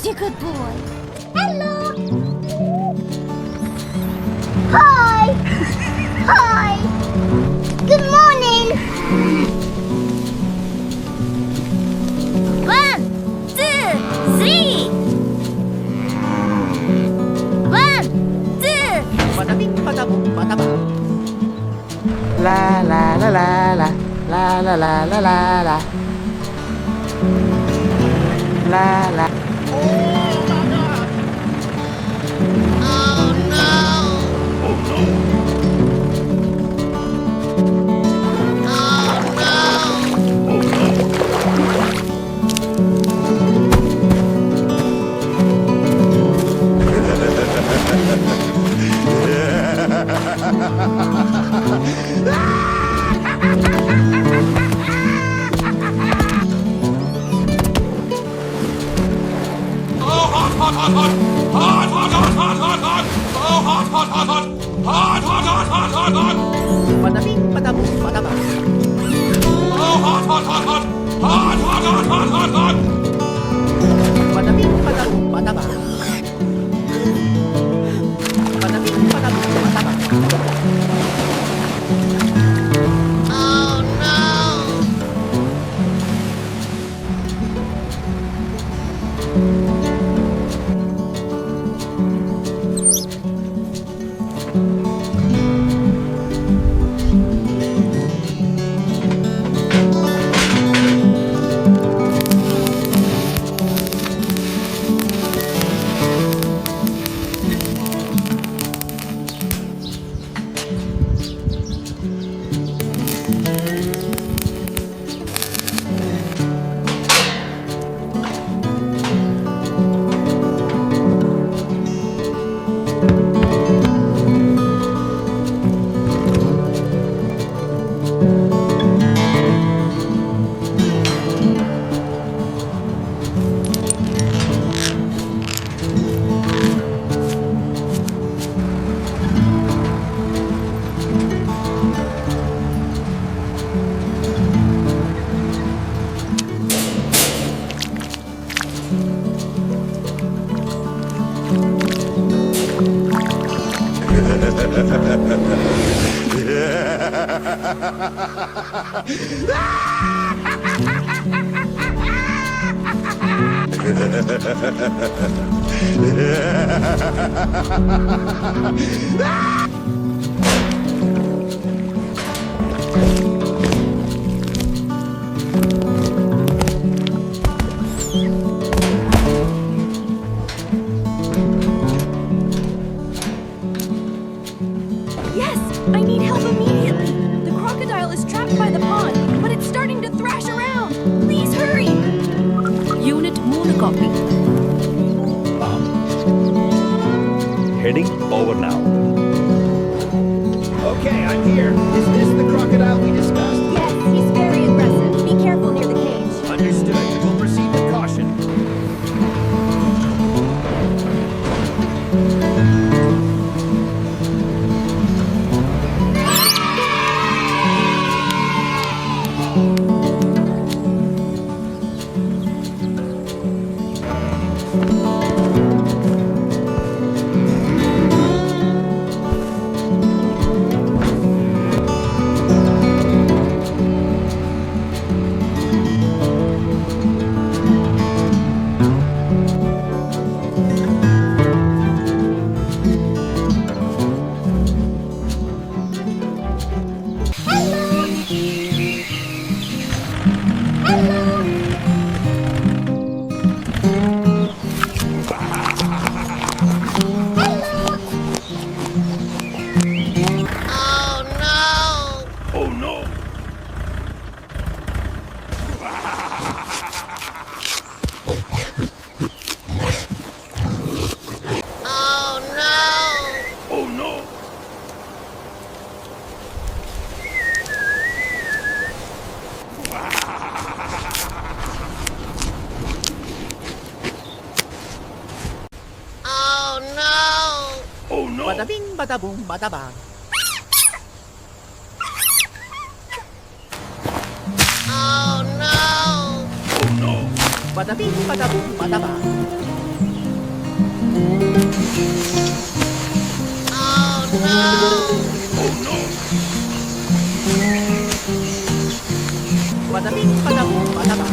Who's your good boy? Hello. Hi. Hi. Good morning. 1, 2, 3. 1, 2. Bada bing, bada boom, bada bang. La la la la la la la la la la la la la. Bada bing, bada boom, bada bang. Bada bing, bada boom, bada bang. Bada bing, bada boom, bada bang. Yes! I need help immediately! The crocodile is trapped by the pond, but it's starting to thrash around! Please hurry! Unit monocopy. Heading over now. Okay, I'm here. Is this the crocodile we discussed? Yes, he's very aggressive. Be careful near the cage. Understood. We'll proceed with caution. Bada bing, bada boom, bada bang. Oh no! Bada bing, bada boom, bada bang. Padabing padabong padaba.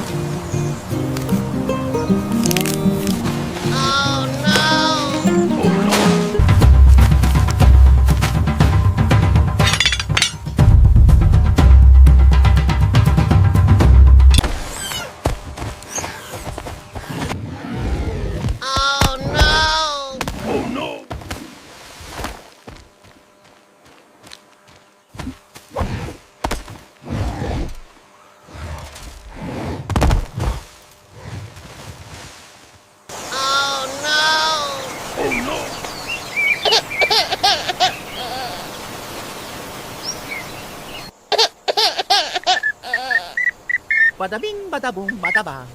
Padabing badabong badaba.